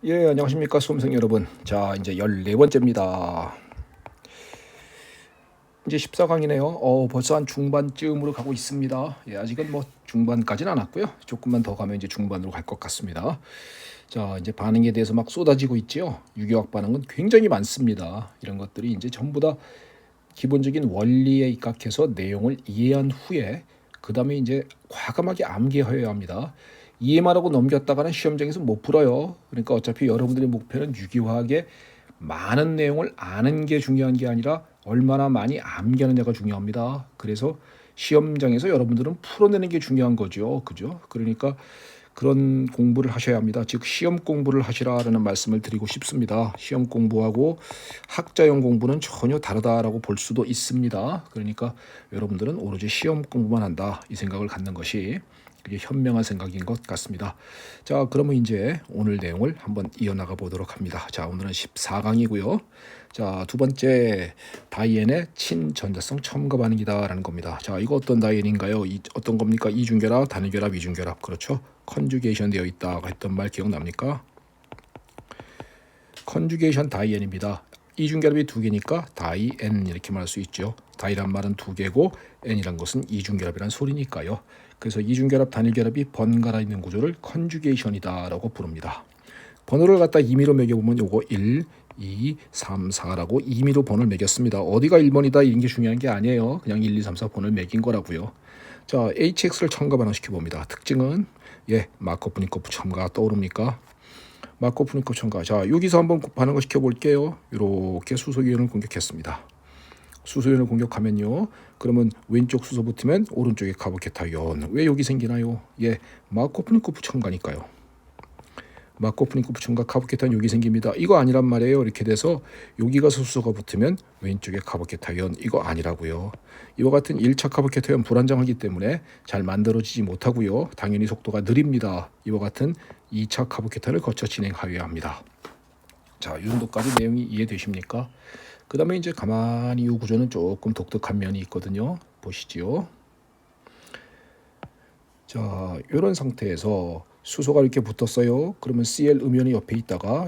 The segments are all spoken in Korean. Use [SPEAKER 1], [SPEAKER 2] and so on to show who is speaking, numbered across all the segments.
[SPEAKER 1] 예, 안녕하십니까, 수험생 여러분. 자, 이제 14번째입니다. 이제 14강이네요. 벌써 한 중반쯤으로 가고 있습니다. 예, 아직은 뭐 중반까지는 안 왔고요. 조금만 더 가면 이제 중반으로 갈 것 같습니다. 자, 이제 반응에 대해서 막 쏟아지고 있지요. 유기화학 반응은 굉장히 많습니다. 이런 것들이 이제 전부 다 기본적인 원리에 입각해서 내용을 이해한 후에 그 다음에 이제 과감하게 암기해야 합니다. 이해만 하고 넘겼다가는 시험장에서 못 풀어요. 그러니까 어차피 여러분들의 목표는 유기화학의 많은 내용을 아는 게 중요한 게 아니라 얼마나 많이 암기하느냐가 중요합니다. 그래서 시험장에서 여러분들은 풀어내는 게 중요한 거죠. 그죠? 그러니까 그런 공부를 하셔야 합니다. 즉 시험 공부를 하시라는 말씀을 드리고 싶습니다. 시험 공부하고 학자형 공부는 전혀 다르다라고 볼 수도 있습니다. 그러니까 여러분들은 오로지 시험 공부만 한다 이 생각을 갖는 것이 그게 현명한 생각인 것 같습니다. 자, 그러면 이제 오늘 내용을 한번 이어나가 보도록 합니다. 자, 오늘은 14강이고요. 자, 두 번째 다이앤의 친전자성 첨가 반응이다라는 겁니다. 자, 이거 어떤 다이앤인가요? 어떤 겁니까? 이중결합, 단일결합, 이중결합. 그렇죠? 컨주게이션 되어 있다고 했던 말 기억납니까? 컨주게이션 다이앤입니다. 이중결합이 두 개니까 다이앤 이렇게 말할 수 있죠. 다이란 말은 두 개고 n이란 것은 이중결합이란 소리니까요. 그래서 이중결합, 단일결합이 번갈아 있는 구조를 컨주게이션이다라고 부릅니다. 번호를 갖다 임의로 매겨보면 요거 1, 2, 3, 4라고 임의로 번호를 매겼습니다. 어디가 1번이다 이런 게 중요한 게 아니에요. 그냥 1, 2, 3, 4 번호를 매긴 거라고요. 자, HX를 첨가 반응시켜 봅니다. 특징은 마코프니코프 첨가 떠오릅니까? 마코프니코프 첨가. 자, 여기서 한번 반응을 시켜 볼게요. 이렇게 수소이온을 공격했습니다. 수소이온을 공격하면요. 그러면 왼쪽 수소 붙으면 오른쪽에 카보케타이온. 왜 여기 생기나요? 마코프니코프 첨가니까요. 마코프니코프 첨가 카보케타이온 여기 생깁니다. 이거 아니란 말이에요. 이렇게 돼서 여기가 수소가 붙으면 왼쪽에 카보케타이온 이거 아니라고요. 이와 같은 1차 카보케타이온 불안정하기 때문에 잘 만들어지지 못하고요. 당연히 속도가 느립니다. 이와 같은 2차 카보케타이온을 거쳐 진행하여야 합니다. 자, 이 정도까지 내용이 이해되십니까? 그 다음에 이제 가만히 이 구조는 조금 독특한 면이 있거든요. 보시지요. 자, 이런 상태에서 수소가 이렇게 붙었어요. 그러면 Cl 음이온이 옆에 있다가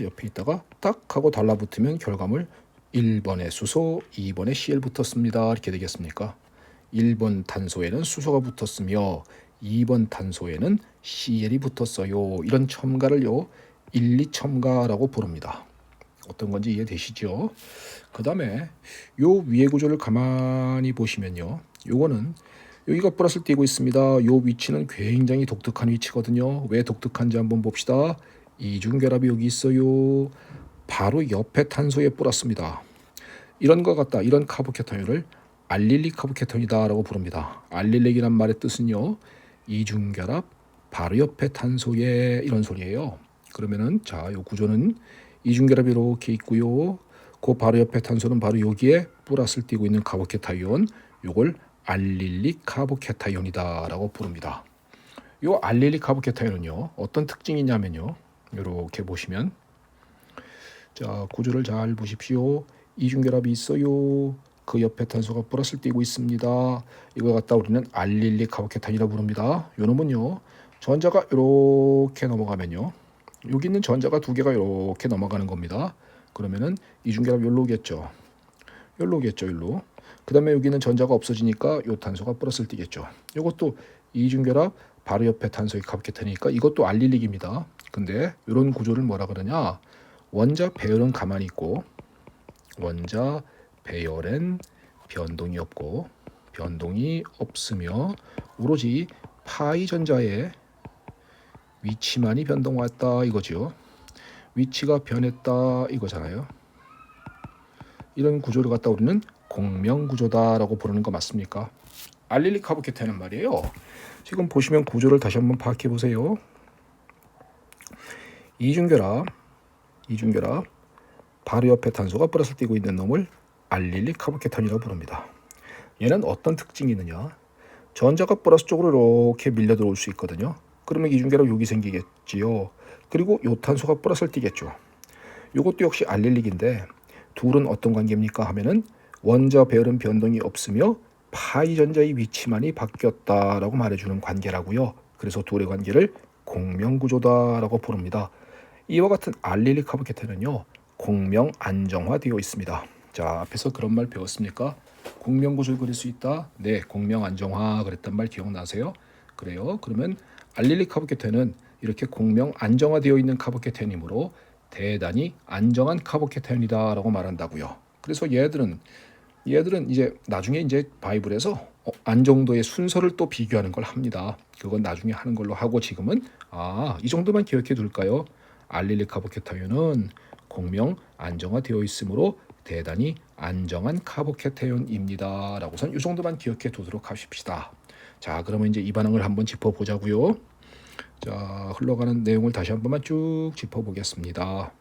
[SPEAKER 1] 딱 하고 달라붙으면 결과물 1번에 수소, 2번에 Cl 붙었습니다. 이렇게 되겠습니까? 1번 탄소에는 수소가 붙었으며 2번 탄소에는 Cl이 붙었어요. 이런 첨가를요 1, 2 첨가라고 부릅니다. 어떤 건지 이해되시죠? 그 다음에 요 위의 구조를 가만히 보시면요. 요거는 여기가 플러스를 띄고 있습니다. 요 위치는 굉장히 독특한 위치거든요. 왜 독특한지 한번 봅시다. 이중결합이 여기 있어요. 바로 옆에 탄소에 플러스입니다. 이런 것 같다. 이런 카보케타이온을 알릴릭 카보케타이온이다라고 부릅니다. 알릴릭이란 말의 뜻은요. 이중결합 바로 옆에 탄소에 이런 소리예요. 그러면은 자, 요 구조는 이중결합이 이렇게 있고요. 그 바로 옆에 탄소는 바로 여기에 플러스를 띄고 있는 카보케타이온. 요걸 알릴릭 카보케타이온이다라고 부릅니다. 요 알릴릭 카보케타이온은요. 어떤 특징이 있냐면요. 이렇게 보시면 자, 구조를 잘 보십시오. 이중결합이 있어요. 그 옆에 탄소가 플러스를 띄고 있습니다. 이걸 갖다 우리는 알릴릭 카보케타이온이라고 부릅니다. 요 놈은요. 전자가 이렇게 넘어가면요. 여기 있는 전자가 두 개가 이렇게 넘어가는 겁니다. 그러면은 이중결합 여기로 오겠죠. 여기로 오겠죠. 여기로. 그 다음에 여기는 전자가 없어지니까 이 탄소가 플러스를 띄겠죠. 이것도 이중결합 바로 옆에 탄소의 카보케타이온이니까 이것도 알릴릭입니다. 근데 이런 구조를 뭐라 그러냐? 원자 배열은 가만히 있고 원자 배열엔 변동이 없고 변동이 없으며 오로지 파이 전자의 위치만이 변동 왔다 이거죠. 위치가 변했다 이거잖아요. 이런 구조를 갖다 우리는 공명구조다라고 부르는 거 맞습니까? 알릴릭 카보케타이온 말이에요. 지금 보시면 구조를 다시 한번 파악해 보세요. 이중결합 바로 옆에 탄소가 플러스를 띄고 있는 놈을 알릴릭 카보케타이온이라고 부릅니다. 얘는 어떤 특징이 있느냐? 전자가 플러스 쪽으로 이렇게 밀려 들어올 수 있거든요. 그러면 이중결합 여기 생기겠지요. 그리고 요 탄소가 플러스를 띄겠죠. 이것도 역시 알릴릭인데 둘은 어떤 관계입니까 하면은 원자 배열은 변동이 없으며 파이 전자의 위치만이 바뀌었다라고 말해주는 관계라고요. 그래서 둘의 관계를 공명구조다라고 부릅니다. 이와 같은 알릴릭 카보케테는요 공명 안정화되어 있습니다. 자, 앞에서 그런 말 배웠습니까? 공명구조를 그릴 수 있다. 네, 공명 안정화 그랬단 말 기억나세요? 그래요. 그러면 알릴릭 카보케테는 이렇게 공명 안정화되어 있는 카보케테이므로 대단히 안정한 카보케테이다라고 말한다고요. 그래서 얘들은 이제 나중에 이제 바이블에서 안정도의 순서를 또 비교하는 걸 합니다. 그건 나중에 하는 걸로 하고 지금은 이 정도만 기억해 둘까요? 알릴릭 카보케타윤은 공명 안정화되어 있으므로 대단히 안정한 카보케타윤입니다. 라고선 이 정도만 기억해 두도록 하십시다. 자, 그러면 이제 이 반응을 한번 짚어보자고요. 자, 흘러가는 내용을 다시 한 번만 쭉 짚어보겠습니다.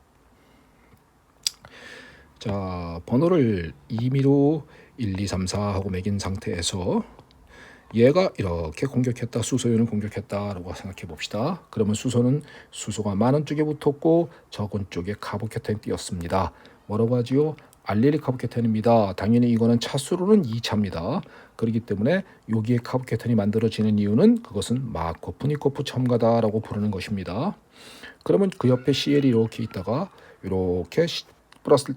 [SPEAKER 1] 자, 번호를 임의로 1, 2, 3, 4 하고 매긴 상태에서 얘가 이렇게 공격했다. 수소연을 공격했다라고 생각해 봅시다. 그러면 수소가 많은 쪽에 붙었고 적은 쪽에 카보케텐 띄었습니다. 뭐라고 하지요? 알릴릭 카보케텐입니다. 당연히 이거는 차수로는 2차입니다. 그렇기 때문에 여기에 카보케텐이 만들어지는 이유는 그것은 마코프니코프 첨가다라고 부르는 것입니다. 그러면 그 옆에 CL이 이렇게 있다가 이렇게 플러스를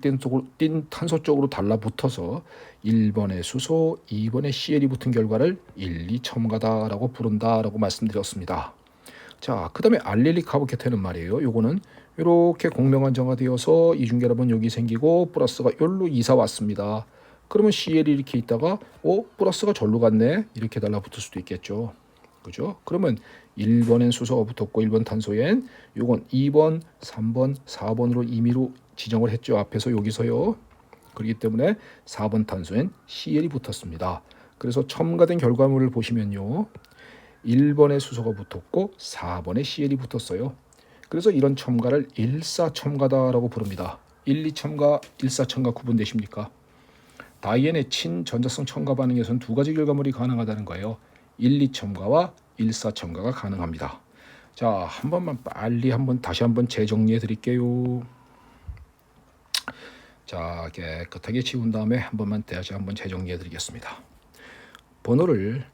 [SPEAKER 1] 띈 탄소 쪽으로 달라붙어서 1번의 수소, 2번의 CL이 붙은 결과를 1, 2 첨가다라고 부른다라고 말씀드렸습니다. 자, 그 다음에 알릴릭 카보케테는 말이에요. 요거는 이렇게 공명안정화 되어서 이중결합은 여기 생기고 플러스가 여기로 이사 왔습니다. 그러면 CL이 이렇게 있다가 플러스가 절로 갔네 이렇게 달라붙을 수도 있겠죠. 그죠? 그러면 1번엔 수소가 붙었고 1번 탄소엔 요건 2번, 3번, 4번으로 임의로 지정을 했죠. 앞에서 여기서요. 그렇기 때문에 4번 탄소엔 CL이 붙었습니다. 그래서 첨가된 결과물을 보시면요. 1번에 수소가 붙었고 4번에 CL이 붙었어요. 그래서 이런 첨가를 일사첨가다라고 부릅니다. 1, 2첨가, 일사첨가 구분되십니까? 다이앤의 친전자성 첨가 반응에서는 두 가지 결과물이 가능하다는 거예요. 1, 2첨가와 1사첨가가 가능합니다. 자, 한 번만 빨리 다시 한번 재정리해 드릴게요. 자, 깨끗하게 지운 다음에 한 번만 다시 한번 재정리해 드리겠습니다. 번호를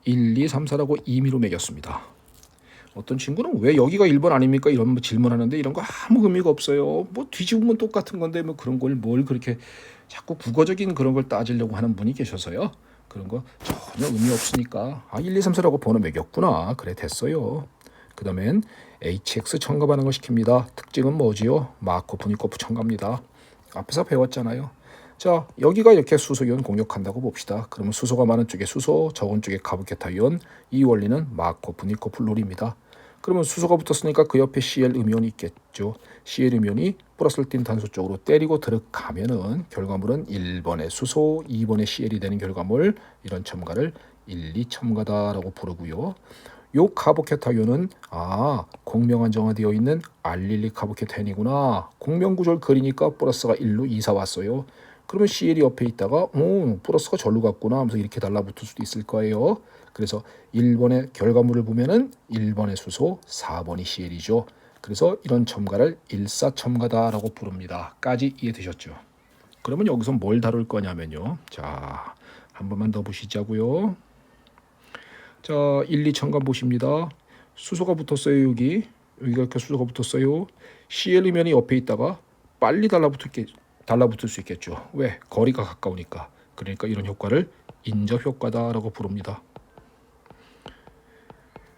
[SPEAKER 1] 1, 2, 3, 4라고 임의로 매겼습니다. 어떤 친구는 왜 여기가 1번 아닙니까? 이런 질문하는데 이런 거 아무 의미가 없어요. 뭐 뒤집으면 똑같은 건데 뭐 그런 걸 뭘 그렇게 자꾸 국어적인 그런 걸 따지려고 하는 분이 계셔서요. 그런 거 전혀 의미 없으니까 1, 2, 3, 4라고 번호 매겼구나. 그래 됐어요. 그 다음엔 HX 첨가 반응을 시킵니다. 특징은 뭐지요? 마코프니코프 첨가입니다. 앞에서 배웠잖아요. 자, 여기가 이렇게 수소이온 공격한다고 봅시다. 그러면 수소가 많은 쪽에 수소, 적은 쪽에 카보케타이온. 이 원리는 마코프니코프 룰입니다. 그러면 수소가 붙었으니까 그 옆에 Cl 음이온이 있겠죠. Cl 음이온이 플러스를 띤 탄소 쪽으로 때리고 들어가면은 결과물은 1번의 수소, 2번의 Cl이 되는 결과물. 이런 첨가를 1, 2 첨가다라고 부르고요. 요 카보케타이온은 공명안정화되어 있는 알릴릭 카보케타이온이구나. 공명구조를 그리니까 플러스가 1로 이사 왔어요. 그러면 CL이 옆에 있다가 플러스가 절로 갔구나 하면서 이렇게 달라붙을 수도 있을 거예요. 그래서 1번의 결과물을 보면은 1번의 수소, 4번이 CL이죠. 그래서 이런 첨가를 일사첨가다라고 부릅니다. 까지 이해되셨죠? 그러면 여기서 뭘 다룰 거냐면요. 자, 한 번만 더 보시자고요. 자, 1, 2 첨가 보십니다. 수소가 붙었어요. 여기가 이렇게 수소가 붙었어요. CL면이 옆에 있다가 빨리 달라붙을 수 있겠죠. 왜? 거리가 가까우니까. 그러니까 이런 효과를 인접 효과다라고 부릅니다.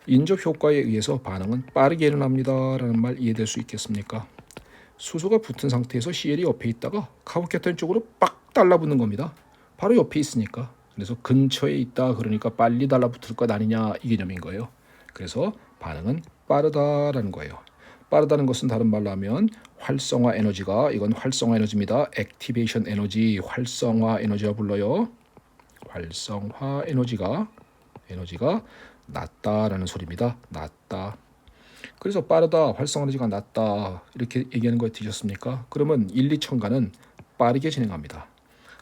[SPEAKER 1] 인접 효과에 의해서 반응은 빠르게 일어납니다라는 말 이해될 수 있겠습니까? 수소가 붙은 상태에서 CL이 옆에 있다가 카보케톤 쪽으로 빡 달라붙는 겁니다. 바로 옆에 있으니까. 그래서 근처에 있다 그러니까 빨리 달라붙을 것 아니냐 이 개념인 거예요. 그래서 반응은 빠르다라는 거예요. 빠르다는 것은 다른 말로 하면 활성화 에너지가 이건 활성화 에너지입니다. 액티베이션 에너지, 활성화 에너지라 불러요. 활성화 에너지가 낮다라는 소리입니다. 낮다. 그래서 빠르다, 활성화 에너지가 낮다 이렇게 얘기하는 거 들으셨습니까? 그러면 1, 2첨가는 빠르게 진행합니다.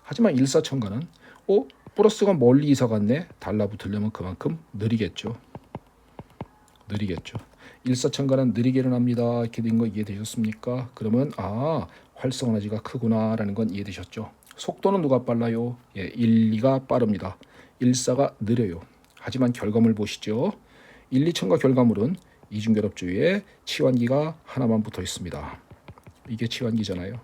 [SPEAKER 1] 하지만 1, 4첨가는 플러스가 멀리 이사 갔네. 달라붙으려면 그만큼 느리겠죠. 1, 4첨가는 느리게 일어납니다. 이렇게 된 거 이해되셨습니까? 그러면 활성화 에너지가 크구나라는 건 이해되셨죠? 속도는 누가 빨라요? 1, 2가 빠릅니다. 1, 4가 느려요. 하지만 결과물 보시죠. 1, 2첨가 결과물은 이중결합주위에 치환기가 하나만 붙어 있습니다. 이게 치환기잖아요.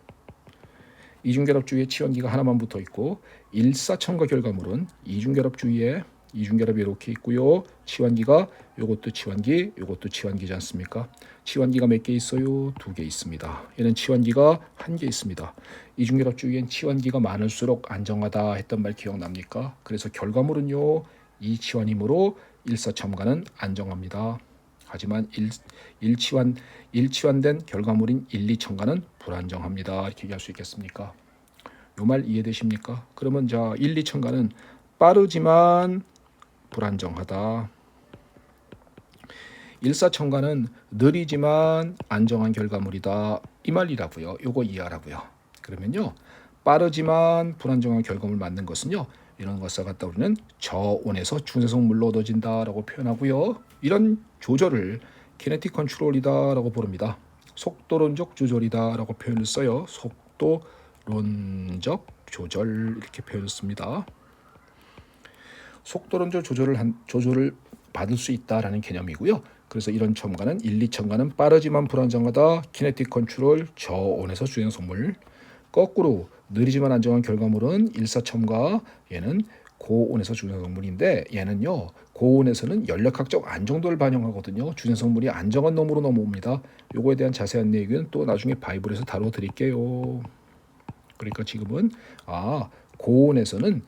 [SPEAKER 1] 이중결합주위에 치환기가 하나만 붙어 있고 일사첨가 결과물은 이중결합주위에 이중결합이 이렇게 있고요. 치환기가 요것도 치환기, 요것도 치환기지 않습니까? 치환기가 몇 개 있어요? 2개 있습니다. 얘는 치환기가 1개 있습니다. 이중결합주위엔 치환기가 많을수록 안정하다 했던 말 기억납니까? 그래서 결과물은요. 이 치환이므로 일사첨가는 안정합니다. 하지만 일치환된 결과물인 1, 2첨가는 불안정합니다. 이렇게 얘기할 수 있겠습니까? 요 말 이해되십니까? 그러면 자 1, 2첨가는 빠르지만 불안정하다. 일사첨가는 느리지만 안정한 결과물이다. 이 말이라고요. 요거 이해하라고요. 그러면요. 빠르지만 불안정한 결과물 맞는 것은요. 이런 것과 같다 우리는 저온에서 중성물로 얻어진다라고 표현하고요. 이런 조절을 키네틱 컨트롤이다라고 부릅니다. 속도론적 조절이다라고 표현을 써요. 속도론적 조절 이렇게 표현을 씁니다. 속도론적 조절을 받을 수 있다라는 개념이고요. 그래서 이런 첨가는 1, 2첨가는 빠르지만 불안정하다. 키네틱 컨트롤 저온에서 주행성물. 거꾸로 느리지만 안정한 결과물은 일사첨가. 얘는 고온에서 주행성물인데 얘는요. 고온에서는 연력학적 안정도를 반영하거든요. 주행성물이 안정한 놈으로 넘어옵니다. 요거에 대한 자세한 얘기는 또 나중에 바이블에서 다뤄드릴게요. 그러니까 지금은 고온에서는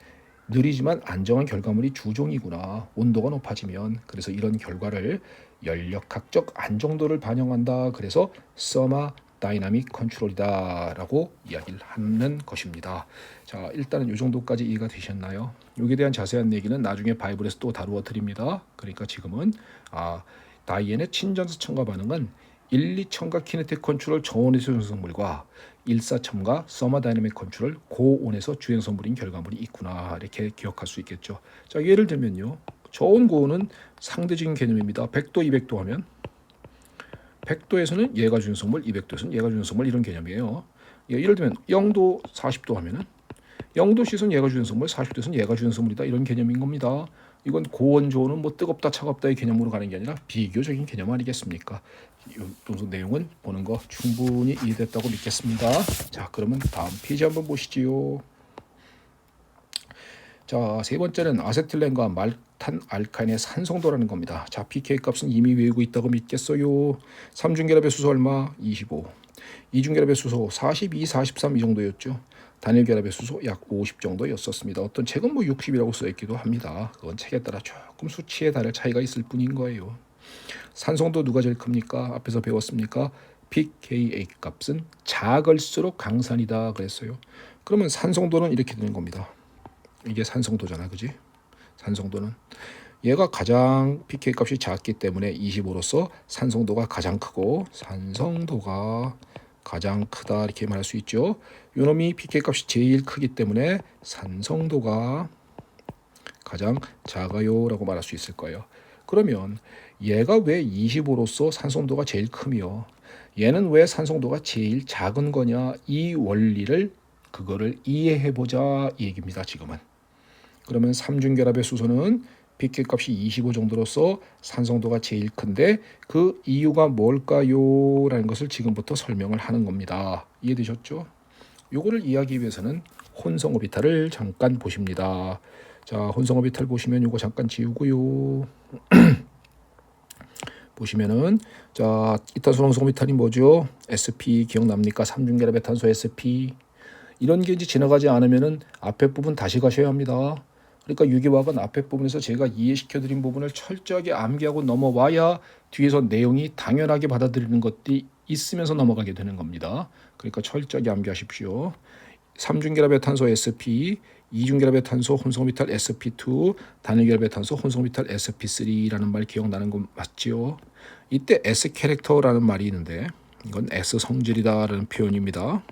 [SPEAKER 1] 느리지만 안정한 결과물이 주종이구나. 온도가 높아지면. 그래서 이런 결과를 연력학적 안정도를 반영한다. 그래서 서머다이나믹 컨트롤이다라고 이야기를 하는 것입니다. 자, 일단은 이 정도까지 이해가 되셨나요? 여기에 대한 자세한 얘기는 나중에 바이블에서 또 다루어 드립니다. 그러니까 지금은 다이앤의 친전서 첨가 반응은 1, 2첨가 키네틱 컨트롤 저온에서 주행성물과 1,4첨가 서머다이내믹 컨트롤 고온에서 주행성물인 결과물이 있구나. 이렇게 기억할 수 있겠죠. 자, 예를 들면요. 저온 고온은 상대적인 개념입니다. 100도, 200도 하면 100도에서는 얘가 주행성물, 200도에서는 얘가 주행성물 이런 개념이에요. 예를 들면 0도, 40도 하면은 0도씨에서는 얘가 주행성물, 40도에서는 얘가 주행성물이다. 이런 개념인 겁니다. 이건 고온 저온은 뭐 뜨겁다 차갑다의 개념으로 가는 게 아니라 비교적인 개념 아니겠습니까? 이 내용은 보는 거 충분히 이해됐다고 믿겠습니다. 자, 그러면 다음 페이지 한번 보시지요. 자, 세 번째는 아세틸렌과 말탄 알카인의 산성도라는 겁니다. 자, pK 값은 이미 외우고 있다고 믿겠어요. 삼중결합의 수소 얼마? 25. 이중결합의 수소 42, 43 이 정도였죠. 단일결합의 수소 약 50 정도였었습니다. 어떤 책은 뭐 60이라고 써있기도 합니다. 그건 책에 따라 조금 수치에 다를 차이가 있을 뿐인 거예요. 산성도 누가 제일 큽니까? 앞에서 배웠습니까? pKa 값은 작을수록 강산이다 그랬어요. 그러면 산성도는 이렇게 되는 겁니다. 이게 산성도잖아, 그지? 산성도는 얘가 가장 pK 값이 작기 때문에 25로서 산성도가 가장 크고 산성도가 가장 크다 이렇게 말할 수 있죠. 요놈이 pK 값이 제일 크기 때문에 산성도가 가장 작아요 라고 말할 수 있을 거예요. 그러면 얘가 왜 25로서 산성도가 제일 크며 얘는 왜 산성도가 제일 작은 거냐, 이 원리를 그거를 이해해보자 이 얘기입니다. 지금은. 그러면 삼중결합의 수소는 pK 값이 25 정도로서 산성도가 제일 큰데 그 이유가 뭘까요? 라는 것을 지금부터 설명을 하는 겁니다. 이해되셨죠? 요거를 이해하기 위해서는 혼성오비탈을 잠깐 보십니다. 자, 혼성오비탈 보시면 요거 잠깐 지우고요. 보시면은 자, 이탄소 혼성오비탈이 뭐죠? SP 기억납니까? 삼중결합의 탄소 SP. 이런 게 이제 지나가지 않으면은 앞에 부분 다시 가셔야 합니다. 그러니까 유기화학은 앞에 부분에서 제가 이해시켜드린 부분을 철저하게 암기하고 넘어와야 뒤에서 내용이 당연하게 받아들이는 것들이 있으면서 넘어가게 되는 겁니다. 그러니까 철저하게 암기하십시오. 삼중결합의 탄소 SP, 이중결합의 탄소 혼성오비탈 SP2, 단일결합의 탄소 혼성오비탈 SP3라는 말 기억나는 거 맞지요? 이때 S 캐릭터라는 말이 있는데 이건 S 성질이다라는 표현입니다.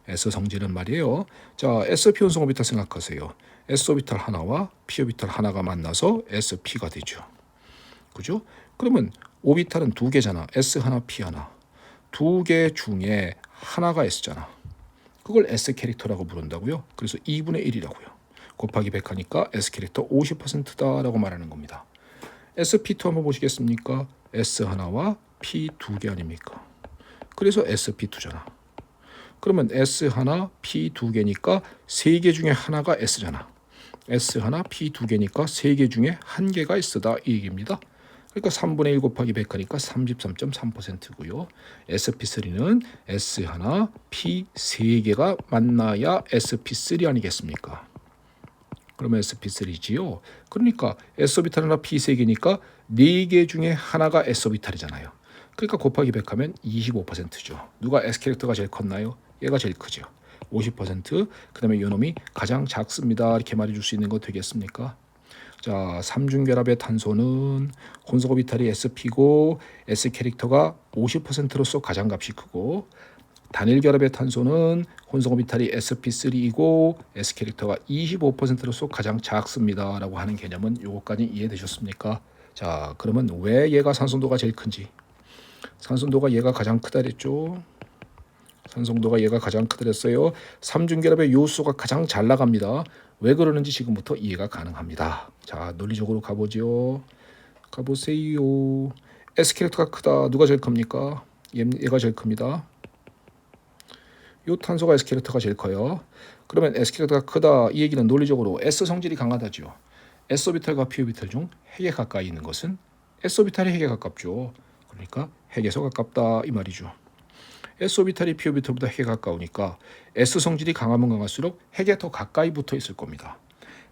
[SPEAKER 1] S 성질은 말이에요. 자, SP 혼성오비탈 생각하세요. S오비탈 하나와 P오비탈 하나가 만나서 SP가 되죠. 그죠? 그러면 오비탈은 두 개잖아. S 하나, P 하나. 두 개 중에 하나가 S잖아. 그걸 S 캐릭터라고 부른다고요. 그래서 2분의 1이라고요. 곱하기 100 하니까 S 캐릭터 50%다라고 말하는 겁니다. SP2 한번 보시겠습니까? S 하나와 P 두 개 아닙니까? 그래서 sp2잖아. 그러면 S 하나 P 두 개니까 세 개 중에 하나가 S잖아. S 하나 P 두 개니까 세 개 중에 한 개가 S다 이 얘기입니다. 그러니까 3분의 1 곱하기 100 하니까 33.3%고요. sp3는 S 하나 P 세 개가 만나야 sp3 아니겠습니까? 그러면 sp3지요. 그러니까 s오비탈 하나 p 세 개니까 네 개 중에 하나가 s오비탈이잖아요. 그러니까 곱하기 100 하면 25%죠. 누가 S 캐릭터가 제일 컸나요? 얘가 제일 크죠. 50%. 그다음에 요놈이 가장 작습니다. 이렇게 말해줄 수 있는 거 되겠습니까? 자, 삼중결합의 탄소는 혼소오비탈이 sp고 S 캐릭터가 50%로서 가장 값이 크고, 단일결합의 탄소는 혼성오비탈이 sp3이고 S 캐릭터가 25%로서 가장 작습니다 라고 하는 개념은 요거까지 이해되셨습니까? 자, 그러면 왜 얘가 산성도가 제일 큰지, 산성도가 얘가 가장 크다 그랬죠. 산성도가 얘가 가장 크다 그랬어요. 삼중결합의 요소가 가장 잘 나갑니다. 왜 그러는지 지금부터 이해가 가능합니다. 자, 논리적으로 가보죠. 가보세요. S 캐릭터가 크다. 누가 제일 큽니까? 얘가 제일 큽니다. 요 탄소가 S 캐릭터가 제일 커요. 그러면 S 캐릭터가 크다 이 얘기는 논리적으로 S 성질이 강하다죠. S 오비탈과 P 오비탈 중 핵에 가까이 있는 것은 S 오비탈이 핵에 가깝죠. 그러니까 핵에서 가깝다 이 말이죠. S 오비탈이 P 오비탈보다 핵에 가까우니까 S 성질이 강하면 강할수록 핵에 더 가까이 붙어 있을 겁니다.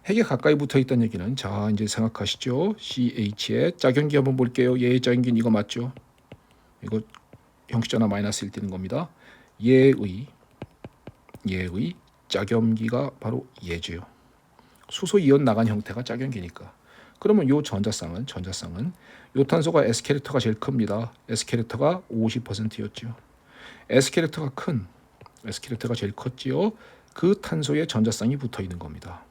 [SPEAKER 1] 핵에 가까이 붙어 있다는 얘기는, 자 이제 생각하시죠. CH의 짝연기 한번 볼게요. 얘의 짝연기는 이거 맞죠? 이거 형식전화 마이너스 1 띄는 겁니다. 얘의 짝염기가 바로 얘죠. 수소 이온 나간 형태가 짝염기니까. 그러면 요 전자쌍은 요 탄소가 S 캐릭터가 제일 큽니다. S 캐릭터가 50%였죠. S 캐릭터가 제일 컸지요. 그 탄소에 전자쌍이 붙어 있는 겁니다.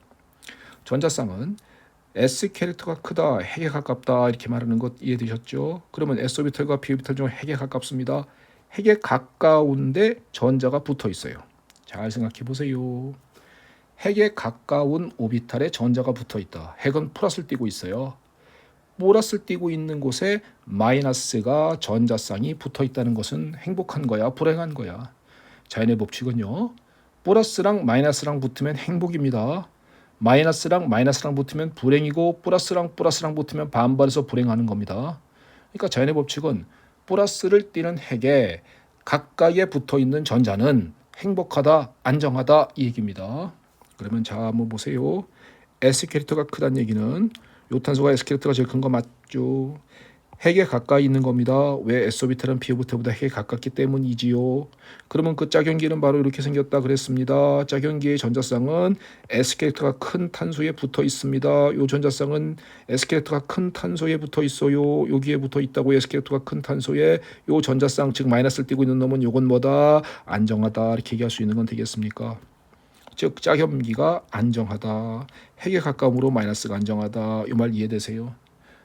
[SPEAKER 1] 전자쌍은 S 캐릭터가 크다, 핵에 가깝다 이렇게 말하는 것 이해되셨죠? 그러면 S 오비탈과 P 오비탈 중 핵에 가깝습니다. 핵에 가까운데 전자가 붙어 있어요. 잘 생각해 보세요. 핵에 가까운 오비탈에 전자가 붙어 있다. 핵은 플러스를 띠고 있어요. 보너스를 띠고 있는 곳에 마이너스가 전자쌍이 붙어 있다는 것은 행복한 거야, 불행한 거야? 자연의 법칙은요. 플러스랑 마이너스랑 붙으면 행복입니다. 마이너스랑 붙으면 불행이고, 플러스랑 붙으면 반발해서 불행하는 겁니다. 그러니까 자연의 법칙은 플러스를 띠는 핵에 가까이에 붙어 있는 전자는 행복하다, 안정하다 이 얘기입니다. 그러면 자 한번 보세요. S 캐릭터가 크다는 얘기는 요 탄소가 S 캐릭터가 제일 큰 거 맞죠? 핵에 가까이 있는 겁니다. 왜 S 오비탈은 P 오비탈보다 핵에 가깝기 때문이지요. 그러면 그 짝연기는 바로 이렇게 생겼다 그랬습니다. 짝연기의 전자쌍은 S 캐릭터가 큰 탄소에 붙어 있습니다. 요 전자쌍은 S 캐릭터가 큰 탄소에 붙어 있어요. 여기에 붙어 있다고 S 캐릭터가 큰 탄소에 요 전자쌍 즉 마이너스를 띄고 있는 놈은 요건 뭐다? 안정하다 이렇게 얘기할 수 있는 건 되겠습니까? 즉 짝염기가 안정하다. 핵에 가까움으로 마이너스가 안정하다. 이 말 이해되세요?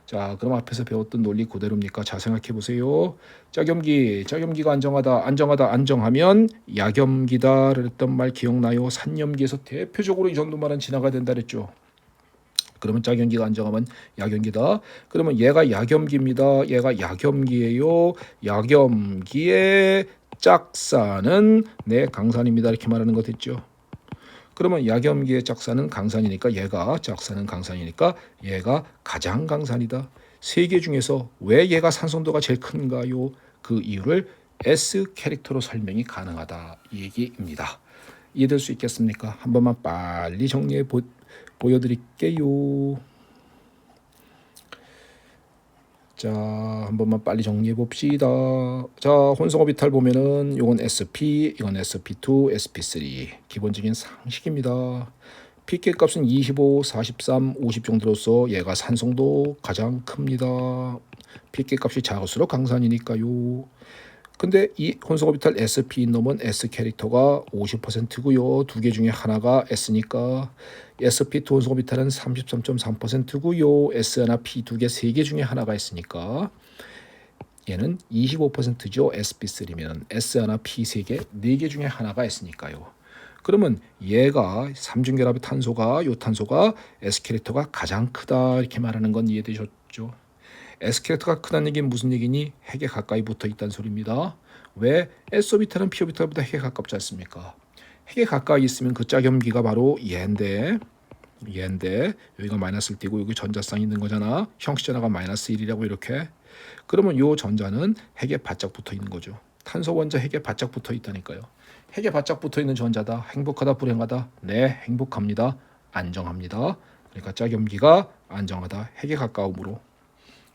[SPEAKER 1] 자, 그럼 앞에서 배웠던 논리 그대로입니까? 자, 생각해 보세요. 짝염기가 안정하면 약염기다 그랬던 말 기억나요? 산염기에서 대표적으로 이 정도 말은 지나가야 된다 그랬죠. 그러면 짝염기가 안정하면 약염기다. 그러면 얘가 약염기입니다. 얘가 약염기예요. 약염기의 짝사는 강산입니다. 이렇게 말하는 거 됐죠. 그러면 약염기의 짝사는 강산이니까 얘가 가장 강산이다. 세 개 중에서 왜 얘가 산성도가 제일 큰가요? 그 이유를 S 캐릭터로 설명이 가능하다 이 얘기입니다. 이해될 수 있겠습니까? 한 번만 빨리 정리해 보여드릴게요. 자, 한 번만 빨리 정리해 봅시다. 자, 혼성오비탈 보면은 요건 SP, 이건 SP2, SP3 기본적인 상식입니다. Pk 값은 25, 43, 50 정도로서 얘가 산성도 가장 큽니다. Pk 값이 작을수록 강산이니까요. 근데 이 혼성오비탈 SP인 놈은 S 캐릭터가 50%고요. 두 개 중에 하나가 S니까 SP2 혼성오비탈은 33.3%고요. S 하나 P 두 개, 세 개 중에 하나가 있으니까 얘는 25%죠. SP3면 S 하나 P 세 개, 네 개 중에 하나가 있으니까요. 그러면 얘가 삼중결합의 탄소가 S 캐릭터가 가장 크다 이렇게 말하는 건 이해되셨죠? S 캐릭터가 크다는 얘기는 무슨 얘기니? 핵에 가까이 붙어 있다는 소리입니다. 왜? S 오비탈은 P 오비탈보다 핵에 가깝지 않습니까? 핵에 가까이 있으면 그 짝염기가 바로 얘인데 여기가 마이너스를 띄고 여기 전자쌍이 있는 거잖아. 형식전화가 마이너스 1이라고 이렇게. 그러면 요 전자는 핵에 바짝 붙어 있는 거죠. 탄소 원자 핵에 바짝 붙어 있다니까요. 핵에 바짝 붙어 있는 전자다. 행복하다 불행하다? 네, 행복합니다. 안정합니다. 그러니까 짝염기가 안정하다. 핵에 가까움으로.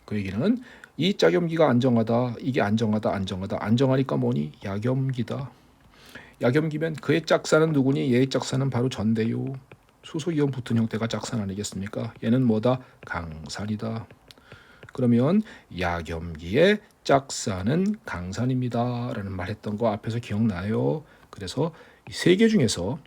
[SPEAKER 1] 그 얘기는 이 짝염기가 안정하다. 이게 안정하니까 뭐니? 약염기다. 약염기면 그의 짝사는 누구니? 얘의 짝사는 바로 전대요. 수소이온 붙은 형태가 짝산 아니겠습니까? 얘는 뭐다? 강산이다. 그러면 약염기의 짝산은 강산입니다 라는 말 했던 거 앞에서 기억나요? 그래서 이 세 개 중에서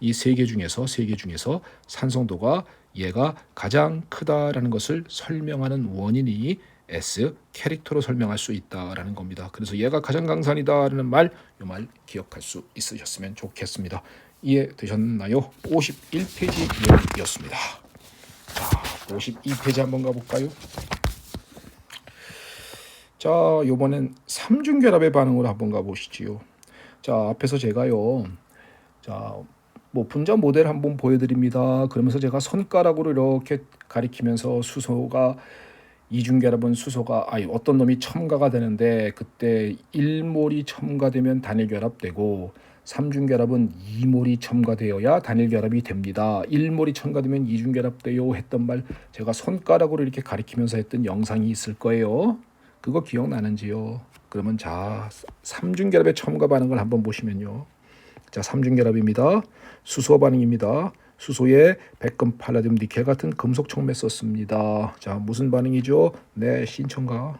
[SPEAKER 1] 산성도가 얘가 가장 크다라는 것을 설명하는 원인이 S 캐릭터로 설명할 수 있다라는 겁니다. 그래서 얘가 가장 강산이다라는 말, 이 말 기억할 수 있으셨으면 좋겠습니다. 이해되셨나요? 51페이지 내용이었습니다. 자, 52페이지 한번 가볼까요? 자, 요번엔 삼중결합의 반응으로 한번 가보시지요. 자, 앞에서 제가요, 자, 뭐 분자 모델 한번 보여드립니다. 그러면서 제가 손가락으로 이렇게 가리키면서 수소가 이중결합은 수소가 어떤 놈이 첨가가 되는데 그때 1몰이 첨가되면 단일결합되고 3중결합은 2몰이 첨가되어야 단일결합이 됩니다. 1몰이 첨가되면 이중결합돼요 했던 말 제가 손가락으로 이렇게 가리키면서 했던 영상이 있을 거예요. 그거 기억나는지요? 그러면 자, 3중결합의 첨가 반응을 한번 보시면요. 자, 3중결합입니다. 수소 반응입니다. 수소에 백금, 팔라듐, 니켈 같은 금속 촉매 썼습니다. 자, 무슨 반응이죠? 네, 신첨가.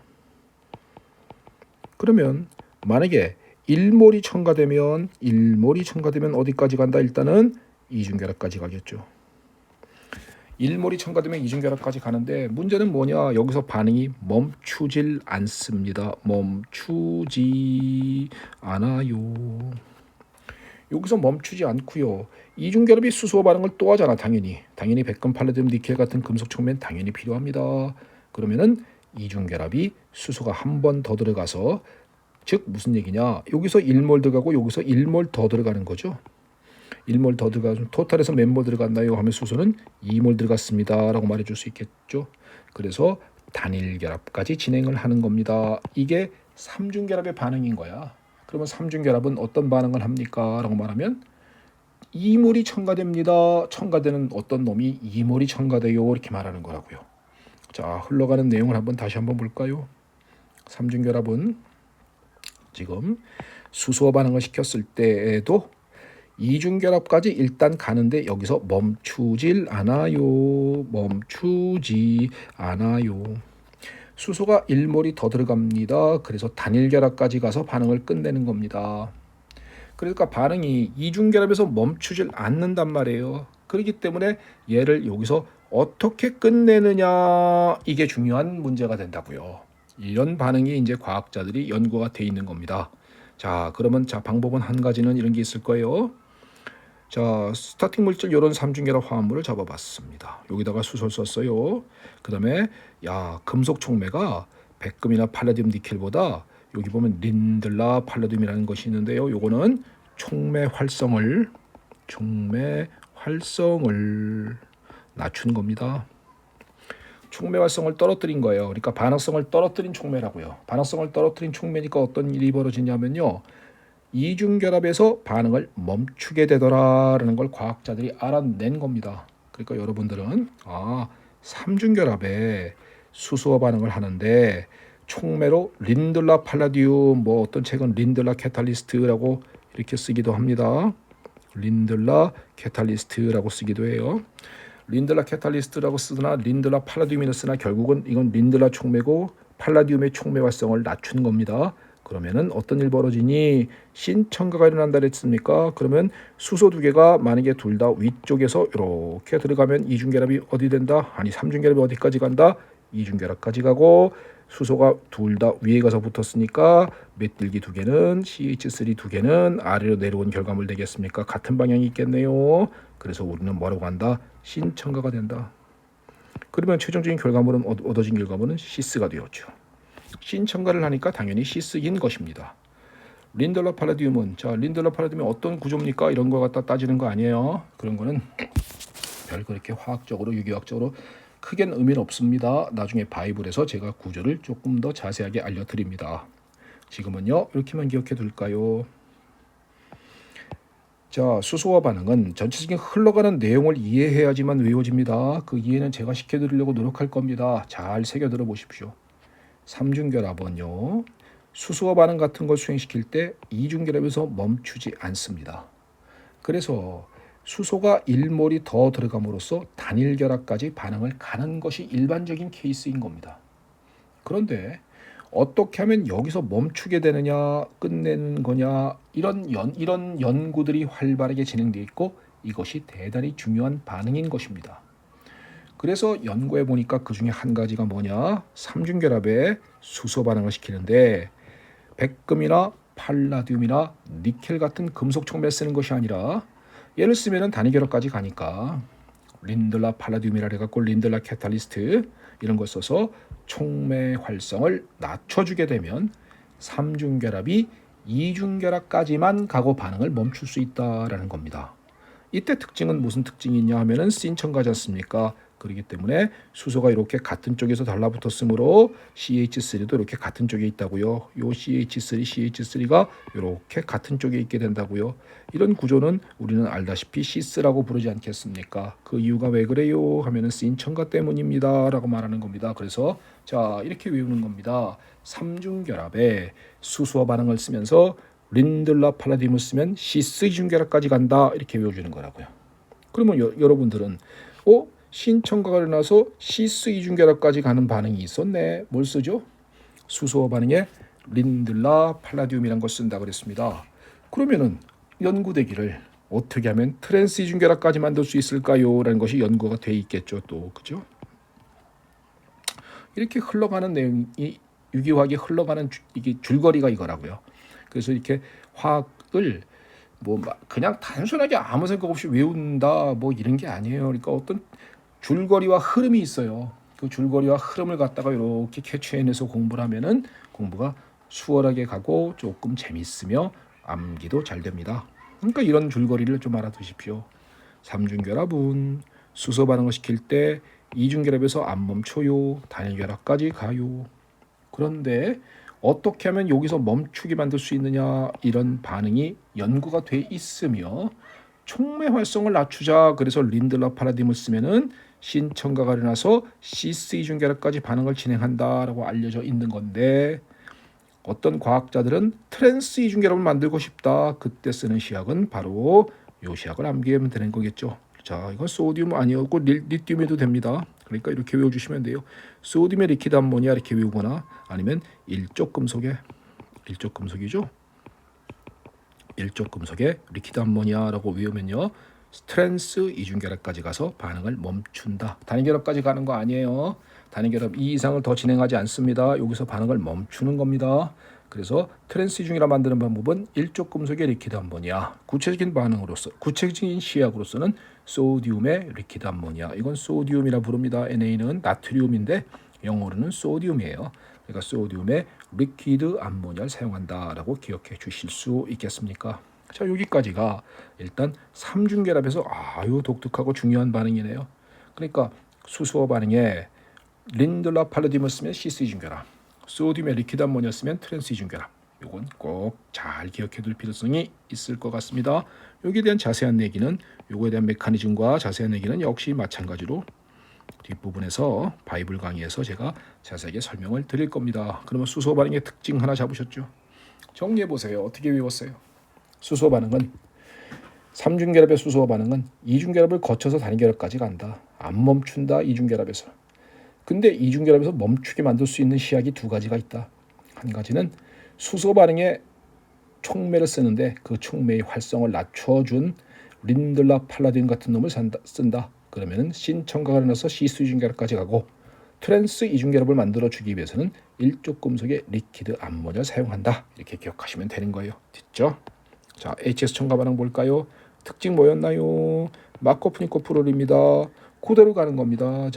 [SPEAKER 1] 그러면 만약에 1몰이 첨가되면 어디까지 간다? 일단은 이중결합까지 가겠죠. 1몰이 첨가되면 이중결합까지 가는데 문제는 뭐냐? 여기서 반응이 멈추질 않습니다. 멈추지 않아요. 여기서 멈추지 않고요. 이중결합이 수소 반응을 또 하잖아. 당연히 백금, 팔라듐, 니켈 같은 금속 촉매는 당연히 필요합니다. 그러면은 이중결합이 수소가 한 번 더 들어가서 즉 무슨 얘기냐? 여기서 1몰 들어가고 여기서 1몰 더 들어가는 거죠. 1몰 더 들어가서 토탈에서 몇 몰 들어갔나요? 하면 수소는 2몰 들어갔습니다 라고 말해줄 수 있겠죠. 그래서 단일결합까지 진행을 하는 겁니다. 이게 3중결합의 반응인 거야. 그러면 3중결합은 어떤 반응을 합니까? 라고 말하면 2몰이 첨가됩니다. 첨가되는 어떤 놈이 2몰이 첨가돼요. 이렇게 말하는 거라고요. 자, 흘러가는 내용을 다시 한번 볼까요? 3중결합은 지금 수소 반응을 시켰을 때에도 이중결합까지 일단 가는데 여기서 멈추지 않아요. 수소가 1몰이 더 들어갑니다. 그래서 단일결합까지 가서 반응을 끝내는 겁니다. 그러니까 반응이 이중결합에서 멈추질 않는단 말이에요. 그렇기 때문에 얘를 여기서 어떻게 끝내느냐 이게 중요한 문제가 된다고요. 이런 반응이 이제 과학자들이 연구가 돼 있는 겁니다. 자, 그러면 방법은 한 가지는 이런 게 있을 거예요. 자, 스타팅 물질 이런 삼중결합 화합물을 잡아봤습니다. 여기다가 수소를 썼어요. 그 다음에 금속 촉매가 백금이나 팔라듐, 니켈보다 여기 보면 린들라 팔라듐이라는 것이 있는데요. 요거는 촉매 활성을 낮춘 겁니다. 촉매 활성을 떨어뜨린 거예요. 그러니까 반응성을 떨어뜨린 촉매라고요. 반응성을 떨어뜨린 촉매니까 어떤 일이 벌어지냐면요. 이중결합에서 반응을 멈추게 되더라라는 걸 과학자들이 알아낸 겁니다. 그러니까 여러분들은 삼중결합에 수소와 반응을 하는데 촉매로 린들라 팔라듐 어떤 책은 린들라 캐탈리스트라고 이렇게 쓰기도 합니다. 린들라 캐탈리스트라고 쓰기도 해요. 린들라 캐탈리스트라고 쓰거나 린들라 팔라듐이라 쓰나 결국은 이건 린들라 촉매고 팔라듐의 촉매 활성을 낮춘 겁니다. 그러면은 어떤 일 벌어지니? 신첨가가 일어난다 그랬습니까? 그러면 수소 두 개가 만약에 둘 다 위쪽에서 이렇게 들어가면 이중결합이 어디 된다? 삼중결합이 어디까지 간다? 이중결합까지 가고 수소가 둘 다 위에 가서 붙었으니까 메틸기 두 개는 CH3 두 개는 아래로 내려온 결과물 되겠습니까? 같은 방향이 있겠네요. 그래서 우리는 뭐라고 한다? 신첨가가 된다. 그러면 최종적인 결과물은 얻어진 결과물은 시스가 되었죠. 신 첨가를 하니까 당연히 시스인 것입니다. 린들러 팔라디움은 린들러 팔라디움이 어떤 구조입니까? 이런 거 갖다 따지는 거 아니에요. 그런 거는 별 그렇게 화학적으로 유기학적으로 크게는 의미는 없습니다. 나중에 바이블에서 제가 구조를 조금 더 자세하게 알려드립니다. 지금은요 이렇게만 기억해 둘까요? 수소와 반응은 전체적인 흘러가는 내용을 이해해야지만 외워집니다. 그 이해는 제가 시켜드리려고 노력할 겁니다. 잘 새겨 들어보십시오. 삼중결합은요, 수소와 반응 같은 걸 수행시킬 때 이중결합에서 멈추지 않습니다. 그래서 수소가 1몰이 더 들어감으로써 단일결합까지 반응을 가는 것이 일반적인 케이스인 겁니다. 그런데 어떻게 하면 여기서 멈추게 되느냐, 끝내는 거냐, 이런 연구들이 활발하게 진행되어 있고 이것이 대단히 중요한 반응인 것입니다. 그래서 연구해 보니까 그 중에 한 가지가 뭐냐, 삼중결합에 수소 반응을 시키는데 백금이나 팔라듐이나 니켈 같은 금속 촉매를 쓰는 것이 아니라 얘를 쓰면은 단위결합까지 가니까 린들라 팔라듐이라 해갖고 린들라 캐탈리스트 이런 걸 써서 촉매 활성을 낮춰주게 되면 삼중결합이 이중결합까지만 가고 반응을 멈출 수 있다라는 겁니다. 이때 특징은 무슨 특징이 있냐 하면은 씬첨가지 않습니까? 그렇기 때문에 수소가 이렇게 같은 쪽에서 달라붙었으므로 CH3도 이렇게 같은 쪽에 있다고요. 요 CH3가 이렇게 같은 쪽에 있게 된다고요. 이런 구조는 우리는 알다시피 시스라고 부르지 않겠습니까? 그 이유가 왜 그래요? 하면은 씬첨가 때문입니다. 라고 말하는 겁니다. 그래서 이렇게 외우는 겁니다. 삼중결합에 수소와 반응을 쓰면서 린들라 팔라듐을 쓰면 시스 이중결합까지 간다. 이렇게 외워주는 거라고요. 그러면 여러분들은 신첨가가 일어나서 시스 이중결합까지 가는 반응이 있었네. 뭘 쓰죠? 수소와 반응에 린들라 팔라듐이라는 걸 쓴다 그랬습니다. 그러면은 연구되기를 어떻게 하면 트랜스 이중결합까지 만들 수 있을까요? 라는 것이 연구가 돼 있겠죠. 또 그죠? 이렇게 흘러가는 내용이 유기화학이 흘러가는 이게 줄거리가 이거라고요. 그래서 이렇게 화학을 그냥 단순하게 아무 생각 없이 외운다 이런 게 아니에요. 그러니까 어떤 줄거리와 흐름이 있어요. 그 줄거리와 흐름을 갖다가 이렇게 캐치해내서 공부를 하면은 공부가 수월하게 가고 조금 재밌으며 암기도 잘 됩니다. 그러니까 이런 줄거리를 좀 알아두십시오. 삼중결합은 수소 반응을 시킬 때 이중결합에서 안 멈춰요. 단일결합까지 가요. 그런데 어떻게 하면 여기서 멈추게 만들 수 있느냐, 이런 반응이 연구가 돼 있으며 촉매 활성을 낮추자. 그래서 린들러 팔라듐을 쓰면은 신첨가가 일어나서 시스 이중결합까지 반응을 진행한다라고 알려져 있는 건데, 어떤 과학자들은 트랜스 이중결합을 만들고 싶다. 그때 쓰는 시약은 바로 이 시약을 암기하면 되는 거겠죠. 이건 소디움 아니었고 리튬에도 됩니다. 그러니까 이렇게 외워주시면 돼요. 소디움의 리퀴드 암모니아 이렇게 외우거나 아니면 일족 금속의 리퀴드 암모니아라고 외우면요, 트랜스 이중결합까지 가서 반응을 멈춘다. 단위결합까지 가는 거 아니에요. 단위결합 2 이상을 더 진행하지 않습니다. 여기서 반응을 멈추는 겁니다. 그래서 트랜스 이중결합 만드는 방법은 일족 금속의 리퀴드 암모니아, 구체적인 시약으로서는 소디움의 리퀴드 암모니아. 이건 소디움이라 부릅니다. NA는 나트륨인데 영어로는 소디움이에요. 그러니까 소디움의 리퀴드 암모니아를 사용한다라고 기억해 주실 수 있겠습니까? 여기까지가 일단 삼중결합에서 아주 독특하고 중요한 반응이네요. 그러니까 수소와 반응에 린들라 팔라듐을 쓰면 시스 이중결합, 소디움의 리퀴드 암모니아 쓰면 트랜스 이중결합. 이건 꼭 잘 기억해 둘 필요성이 있을 것 같습니다. 여기에 대한 자세한 얘기는, 요거에 대한 메커니즘과 자세한 얘기는 역시 마찬가지로 뒷부분에서 바이블 강의에서 제가 자세하게 설명을 드릴 겁니다. 그러면 수소 반응의 특징 하나 잡으셨죠? 정리해 보세요. 어떻게 외웠어요? 수소 반응은 삼중결합의 수소 반응은 이중결합을 거쳐서 단위결합까지 간다. 안 멈춘다. 이중결합에서. 근데 이중결합에서 멈추게 만들 수 있는 시약이 두 가지가 있다. 한 가지는 수소 반응에 촉매를 쓰는데 그 촉매의 활성을 낮춰준 린들라 팔라듐 같은 놈을 쓴다. 그러면은 신첨가가 일어나서 시스 이중결합까지 가고, 트랜스 이중결합을 만들어주기 위해서는 일족 금속의 리퀴드 암모니아를 사용한다. 이렇게 기억하시면 되는 거예요. 됐죠? HS 첨가 반응 볼까요? 특징 뭐였나요? 마코프니코프롤입니다. 그대로 가는 겁니다.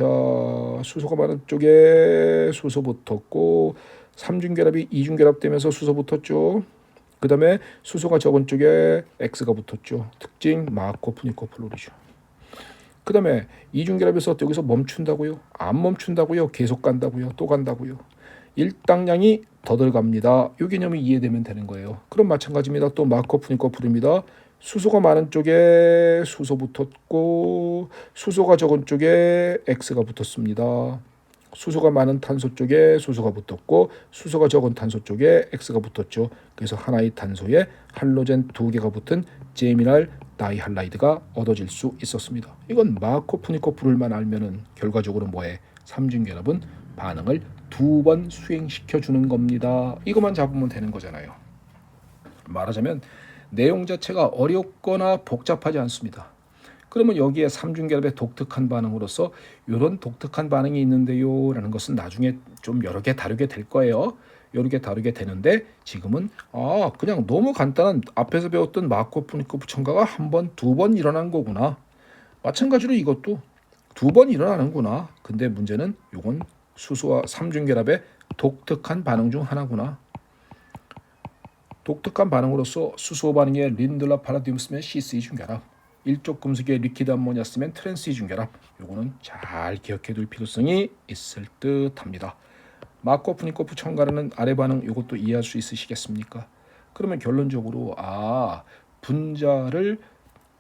[SPEAKER 1] 수소가 많은 쪽에 수소 붙었고, 삼중결합이 이중결합 되면서 수소 붙었죠. 그 다음에 수소가 적은 쪽에 X가 붙었죠. 특징 마르코프니코프로리죠. 그 다음에 이중결합에서 여기서 멈춘다고요? 안 멈춘다고요? 계속 간다고요? 또 간다고요? 일당량이 더 들어갑니다. 이 개념이 이해되면 되는 거예요. 그럼 마찬가지입니다. 또 마르코프니코프입니다. 수소가 많은 쪽에 수소 붙었고 수소가 적은 쪽에 X가 붙었습니다. 수소가 많은 탄소 쪽에 수소가 붙었고 수소가 적은 탄소 쪽에 X가 붙었죠. 그래서 하나의 탄소에 할로젠 두 개가 붙은 제미날 다이할라이드가 얻어질 수 있었습니다. 이건 마르코프니코프룰만 알면은 결과적으로 뭐해? 삼중결합은 반응을 두 번 수행시켜 주는 겁니다. 이것만 잡으면 되는 거잖아요. 말하자면 내용 자체가 어렵거나 복잡하지 않습니다. 그러면 여기에 삼중결합의 독특한 반응으로서 이런 독특한 반응이 있는데요 라는 것은 나중에 좀 여러 개 다루게 될 거예요. 여러 개 다루게 되는데 지금은 그냥 너무 간단한 앞에서 배웠던 마르코프니코프 첨가가 한 번, 두 번 일어난 거구나. 마찬가지로 이것도 두 번 일어나는구나. 근데 문제는 이건 수소와 삼중결합의 독특한 반응 중 하나구나. 독특한 반응으로서 수소 반응의 린들라 파라디움 쓰면 C2 중결합, 일족 금속의 리퀴드 암모니아 쓰면 트랜스 이중결합. 요거는 잘 기억해둘 필요성이 있을 듯합니다. 마르코프니코프 첨가라는 아래 반응 요것도 이해할 수 있으시겠습니까? 그러면 결론적으로 분자를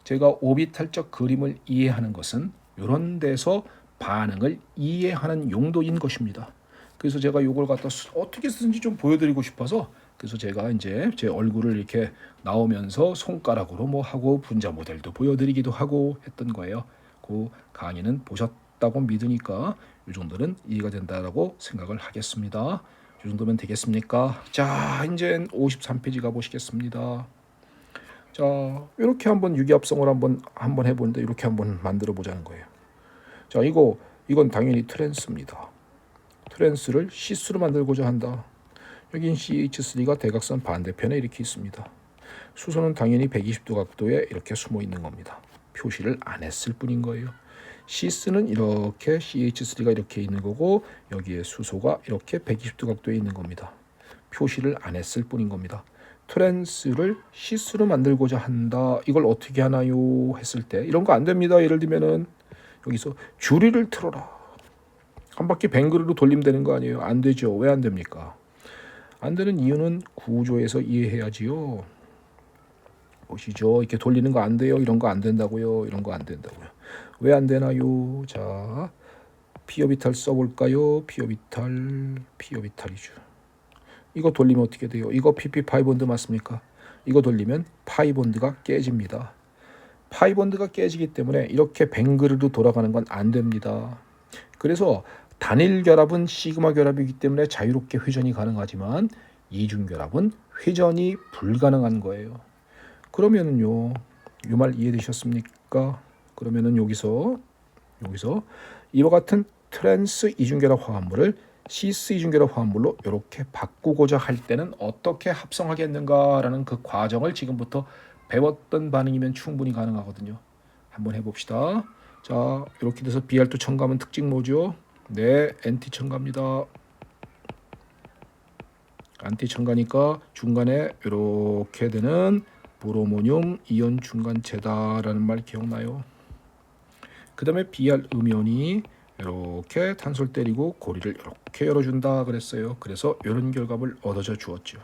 [SPEAKER 1] 제가 오비탈적 그림을 이해하는 것은 이런 데서 반응을 이해하는 용도인 것입니다. 그래서 제가 이걸 갖다 어떻게 쓰는지 좀 보여드리고 싶어서 그래서 제가 이제 제 얼굴을 이렇게 나오면서 손가락으로 뭐 하고 분자 모델도 보여드리기도 하고 했던 거예요. 그 강의는 보셨다고 믿으니까 이 정도는 이해가 된다라고 생각을 하겠습니다. 이 정도면 되겠습니까? 자, 이제 53페이지 가보시겠습니다. 자, 이렇게 한번 유기합성을 한번 해보는데 이렇게 한번 만들어 보자는 거예요. 자, 이건 당연히 트랜스입니다. 트랜스를 시스로 만들고자 한다. 여긴 CH3가 대각선 반대편에 이렇게 있습니다. 수소는 당연히 120도 각도에 이렇게 숨어 있는 겁니다. 표시를 안 했을 뿐인 거예요. 시스는 이렇게 CH3가 이렇게 있는 거고 여기에 수소가 이렇게 120도 각도에 있는 겁니다. 표시를 안 했을 뿐인 겁니다. 트랜스를 시스로 만들고자 한다. 이걸 어떻게 하나요? 했을 때 이런 거 안 됩니다. 예를 들면은 여기서 주리를 틀어라. 한 바퀴 뱅그르로 돌리면 되는 거 아니에요? 안 되죠. 왜 안 됩니까? 안 되는 이유는 구조에서 이해해야지요. 보시죠. 이렇게 돌리는 거 안 돼요. 이런 거 안 된다고요. 이런 거 안 된다고요. 왜 안 되나요? 자, 피어비탈 써볼까요? 피어비탈이죠. 이거 돌리면 어떻게 돼요? 이거 PP 파이본드 맞습니까? 이거 돌리면 파이본드가 깨집니다. 파이본드가 깨지기 때문에 이렇게 뱅그르로 돌아가는 건 안 됩니다. 그래서 단일 결합은 시그마 결합이기 때문에 자유롭게 회전이 가능하지만 이중 결합은 회전이 불가능한 거예요. 그러면은요, 이 말 이해되셨습니까? 그러면은 여기서 이와 같은 트랜스 이중결합 화합물을 시스 이중결합 화합물로 이렇게 바꾸고자 할 때는 어떻게 합성하겠는가라는 그 과정을 지금부터 배웠던 반응이면 충분히 가능하거든요. 한번 해봅시다. 자, 이렇게 돼서 Br2 첨가하면 특징 뭐죠? 네, NT 첨가입니다. 안티 첨가니까 중간에 이렇게 되는 보로모늄 이온 중간체다라는 말 기억나요? 그 다음에 Br 음이온이 이렇게 탄소를 때리고 고리를 이렇게 열어준다 그랬어요. 그래서 이런 결과물 얻어져 주었죠.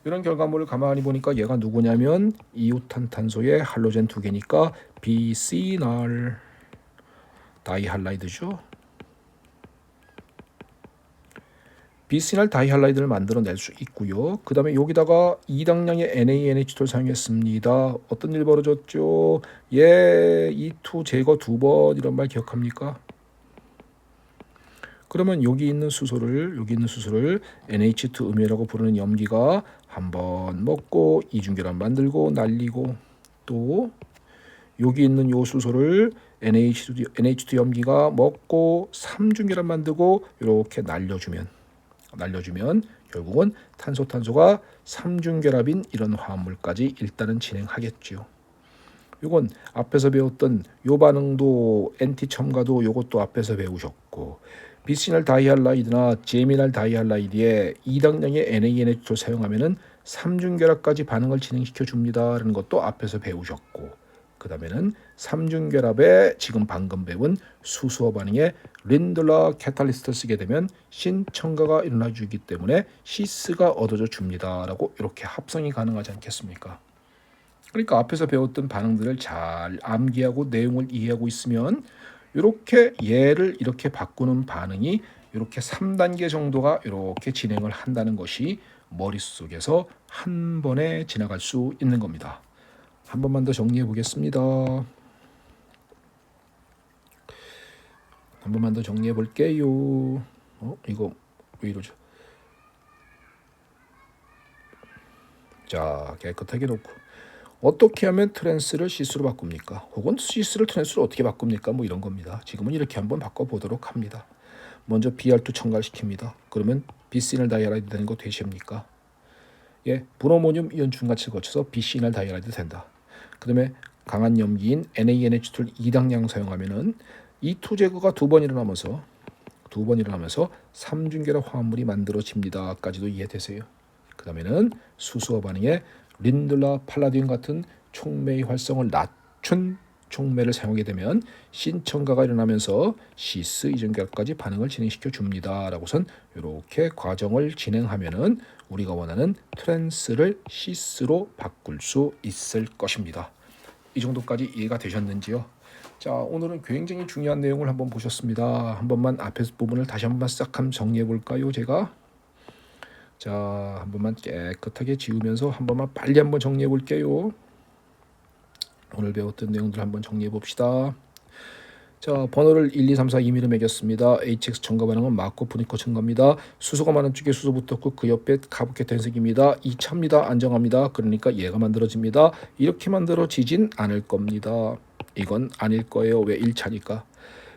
[SPEAKER 1] 이런 결과물을 가만히 보니까 얘가 누구냐면 이오탄탄소에 할로젠 두 개니까 비시날 다이할라이드죠. 비시날 다이할라이드를 만들어낼 수 있고요. 그 다음에 여기다가 2당량의 NaNH2를 사용했습니다. 어떤 일 벌어졌죠? E2 제거 2번 이런 말 기억합니까? 그러면 여기 있는 수소를 NH2 음이라고 부르는 염기가 한번 먹고 이중결합 만들고 날리고 또 여기 있는 요 수소를 NH2 염기가 먹고 삼중결합 만들고 이렇게 날려주면 결국은 탄소가 삼중결합인 이런 화합물까지 일단은 진행하겠죠. 이건 앞에서 배웠던 요 반응도 NT 첨가도 요것도 앞에서 배우셨고 비시날 다이할라이드나 제미날 다이할라이드에 2당량의 NaNH2를 사용하면은 삼중결합까지 반응을 진행시켜 줍니다라는 것도 앞에서 배우셨고, 그 다음에는 삼중결합에 지금 방금 배운 수소화 반응에 린들라 캐탈리스트를 쓰게 되면 신첨가가 일어나주기 때문에 시스가 얻어져 줍니다라고 이렇게 합성이 가능하지 않겠습니까? 그러니까 앞에서 배웠던 반응들을 잘 암기하고 내용을 이해하고 있으면 이렇게 얘를 이렇게 바꾸는 반응이 이렇게 3단계 정도가 이렇게 진행을 한다는 것이 머릿속에서 한 번에 지나갈 수 있는 겁니다. 한 번만 더 정리해 보겠습니다. 한 번만 더 정리해 볼게요. 이거 왜 이러죠? 자, 깨끗하게 놓고 어떻게 하면 트랜스를 시스로 바꿉니까? 혹은 시스를 트랜스로 어떻게 바꿉니까? 뭐 이런 겁니다. 지금은 이렇게 한번 바꿔보도록 합니다. 먼저 Br2 첨가시킵니다. 그러면 비시날 다이아라이드 되는 거 되십니까? 예, 브로모늄 이온 중가치를 거쳐서 비시날 다이아라이드 된다. 그 다음에 강한 염기인 NaNH2를 2당량 사용하면은 이 투 제거가 두 번 일어나면서 삼중결합 화합물이 만들어집니다까지도 이해되세요. 그 다음에는 수소화 반응에 린들라 팔라디움 같은 촉매의 활성을 낮춘 촉매를 사용하게 되면 신첨가가 일어나면서 시스 이중결합까지 반응을 진행시켜 줍니다라고선 이렇게 과정을 진행하면은 우리가 원하는 트랜스를 시스로 바꿀 수 있을 것입니다. 이 정도까지 이해가 되셨는지요? 자, 오늘은 굉장히 중요한 내용을 한번 보셨습니다. 한 번만 앞에 부분을 다시 한번 싹 한번 정리해 볼까요? 제가 자, 한 번만 깨끗하게 지우면서 한 번만 빨리 한번 정리해 볼게요. 오늘 배웠던 내용들 한번 정리해 봅시다. 자, 번호를 1, 2, 3, 4, 2미로 매겼습니다. HX 첨가 반응은 마코프니커 첨가입니다. 수소가 많은 쪽에 수소 붙었고 그 옆에 카보케탄색입니다. 2차입니다. 안정합니다. 그러니까 얘가 만들어집니다. 이렇게 만들어지진 않을 겁니다. 이건 아닐 거예요. 왜 1차니까.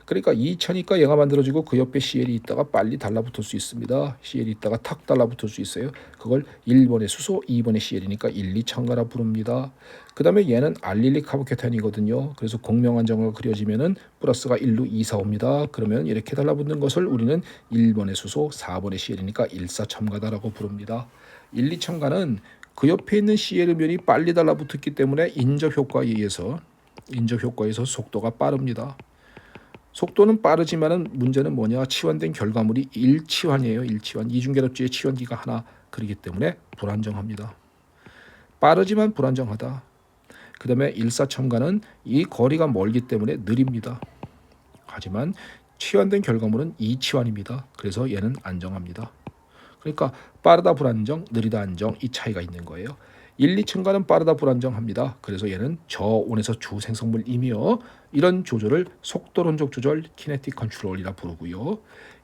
[SPEAKER 1] 그러니까 2차니까 얘가 만들어지고 그 옆에 CL이 있다가 빨리 달라붙을 수 있습니다. CL이 있다가 탁 달라붙을 수 있어요. 그걸 1번의 수소, 2번의 CL이니까 1, 2첨가라 부릅니다. 그 다음에 얘는 알릴리 카보케탄이거든요. 그래서 공명안정화가 그려지면은 플러스가 1루 2, 4, 5입니다. 그러면 이렇게 달라붙는 것을 우리는 1번의 수소, 4번의 CL이니까 1, 4첨가다라고 부릅니다. 1, 2첨가는 그 옆에 있는 CL 음연이 빨리 달라붙었기 때문에 인접 효과에 의해서 속도가 빠릅니다. 속도는 빠르지만은 문제는 뭐냐? 치환된 결과물이 일치환이에요. 일치환. 이중결합지의 치환기가 하나 그렇기 때문에 불안정합니다. 빠르지만 불안정하다. 그 다음에 일사첨가는 이 거리가 멀기 때문에 느립니다. 하지만 치환된 결과물은 이치환입니다. 그래서 얘는 안정합니다. 그러니까 빠르다 불안정, 느리다 안정 이 차이가 있는 거예요. 1, 2첨가는 빠르다 불안정합니다. 그래서 얘는 저온에서 주생성물이며 이런 조절을 속도론적 조절 키네틱 컨트롤이라 부르고요.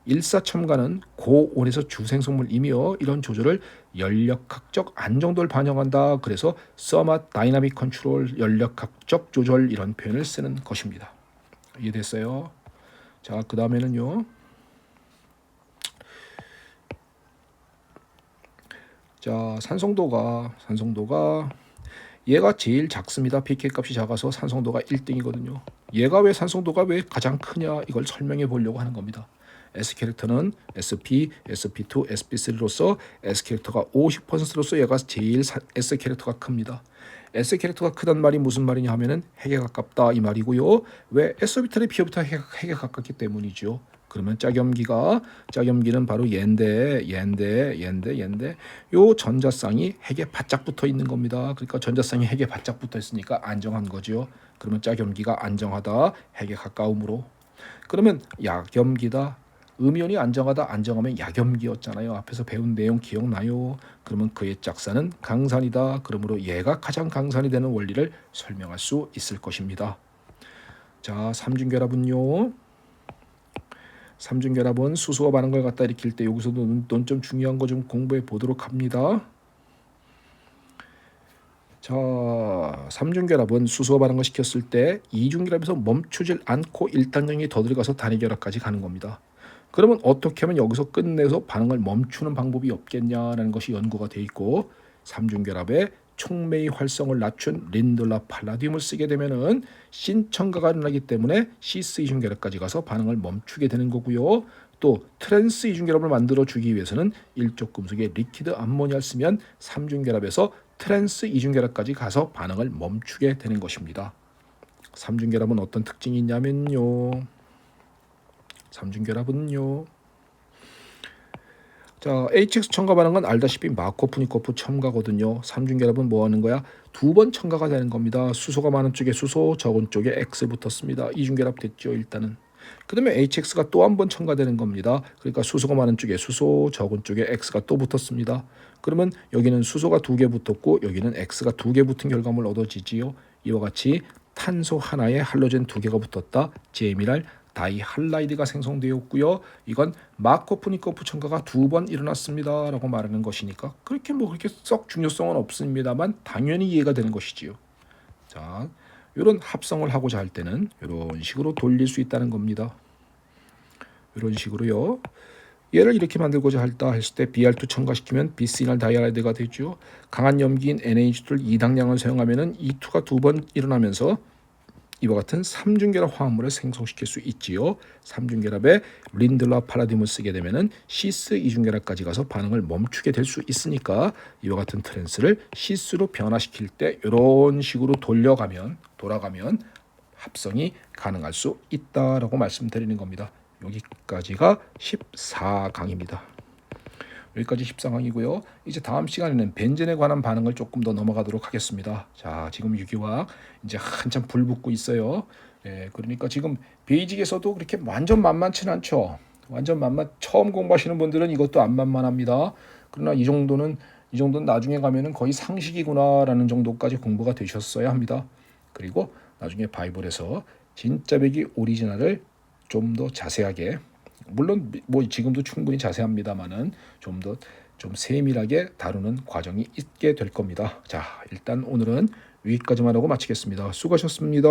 [SPEAKER 1] 1, 4첨가는 고온에서 주생성물이며 이런 조절을 연력학적 안정도를 반영한다. 그래서 서마 다이나믹 컨트롤 연력학적 조절 이런 표현을 쓰는 것입니다. 이해됐어요? 자, 그 다음에는요. 자, 산성도가 얘가 제일 작습니다. pK 값이 작아서 산성도가 1등이거든요. 얘가 왜 산성도가 왜 가장 크냐 이걸 설명해 보려고 하는 겁니다. S 캐릭터는 SP, SP2, SP3로서 S 캐릭터가 50%로서 얘가 제일 S 캐릭터가 큽니다. S 캐릭터가 크단 말이 무슨 말이냐 하면은 핵에 가깝다 이 말이고요. 왜 SOrb이탈의 pOrb이탈 핵에 가깝기 때문이죠. 그러면 짝염기는 바로 얘인데 요 전자쌍이 핵에 바짝 붙어 있는 겁니다. 그러니까 전자쌍이 핵에 바짝 붙어 있으니까 안정한 거죠. 그러면 짝염기가 안정하다 핵에 가까움으로. 그러면 약염기다 음이온이 안정하면 약염기였잖아요. 앞에서 배운 내용 기억나요? 그러면 그의 짝사는 강산이다. 그러므로 얘가 가장 강산이 되는 원리를 설명할 수 있을 것입니다. 자, 삼중결합은 수소와 많은 걸 갖다 일으킬 때 여기서도 논점 중요한 거 좀 공부해 보도록 합니다. 자, 삼중결합은 수소와 많은 걸 시켰을 때 이중결합에서 멈추질 않고 1단량이 더 들어가서 단위결합까지 가는 겁니다. 그러면 어떻게 하면 여기서 끝내서 반응을 멈추는 방법이 없겠냐라는 것이 연구가 돼 있고 삼중결합에 촉매의 활성을 낮춘 린들라 팔라디움을 쓰게 되면은 신첨가가 일어나기 때문에 시스 이중결합까지 가서 반응을 멈추게 되는 거고요. 또 트랜스 이중결합을 만들어 주기 위해서는 일족 금속의 리퀴드 암모니아를 쓰면 삼중결합에서 트랜스 이중결합까지 가서 반응을 멈추게 되는 것입니다. 삼중결합은 어떤 특징이 있냐면요. 삼중결합은요. 자, HX 첨가 반응은 알다시피 마코프니코프 첨가거든요. 삼중결합은 뭐 하는 거야? 두 번 첨가가 되는 겁니다. 수소가 많은 쪽에 수소, 적은 쪽에 X 붙었습니다. 이중결합 됐죠, 일단은. 그 다음에 HX가 또 한 번 첨가되는 겁니다. 그러니까 수소가 많은 쪽에 수소, 적은 쪽에 X가 또 붙었습니다. 그러면 여기는 수소가 두 개 붙었고 여기는 X가 두 개 붙은 결과물 얻어지지요. 이와 같이 탄소 하나에 할로젠 두 개가 붙었다. 제미랄 다이할라이드가 생성되었고요. 이건 마코프니코프 첨가가 두 번 일어났습니다. 라고 말하는 것이니까 그렇게 썩 중요성은 없습니다만 당연히 이해가 되는 것이지요. 자, 이런 합성을 하고자 할 때는 이런 식으로 돌릴 수 있다는 겁니다. 이런 식으로요. 얘를 이렇게 만들고자 할다 했을 때 Br2 첨가시키면 비스이날 다이할라이드가 되죠. 강한 염기인 NH2를 2당량을 사용하면은 E2가 두 번 일어나면서 이와 같은 삼중결합 화합물을 생성시킬 수 있지요. 삼중결합에 린들러 파라딘을 쓰게 되면은 시스 이중결합까지 가서 반응을 멈추게 될 수 있으니까 이와 같은 트랜스를 시스로 변화시킬 때 이런 식으로 돌아가면 합성이 가능할 수 있다라고 말씀드리는 겁니다. 여기까지가 14강입니다. 여기까지 14강이고요. 이제 다음 시간에는 벤젠에 관한 반응을 조금 더 넘어가도록 하겠습니다. 자, 지금 유기화학 이제 한참 불 붙고 있어요. 그러니까 지금 베이직에서도 그렇게 완전 만만치는 않죠. 처음 공부하시는 분들은 이것도 안 만만합니다. 그러나 이 정도는 나중에 가면은 거의 상식이구나라는 정도까지 공부가 되셨어야 합니다. 그리고 나중에 바이블에서 진짜 배기 오리지널을 좀 더 자세하게, 물론 뭐 지금도 충분히 자세합니다만은 좀 더 세밀하게 다루는 과정이 있게 될 겁니다. 자, 일단 오늘은 여기까지만 하고 마치겠습니다. 수고하셨습니다.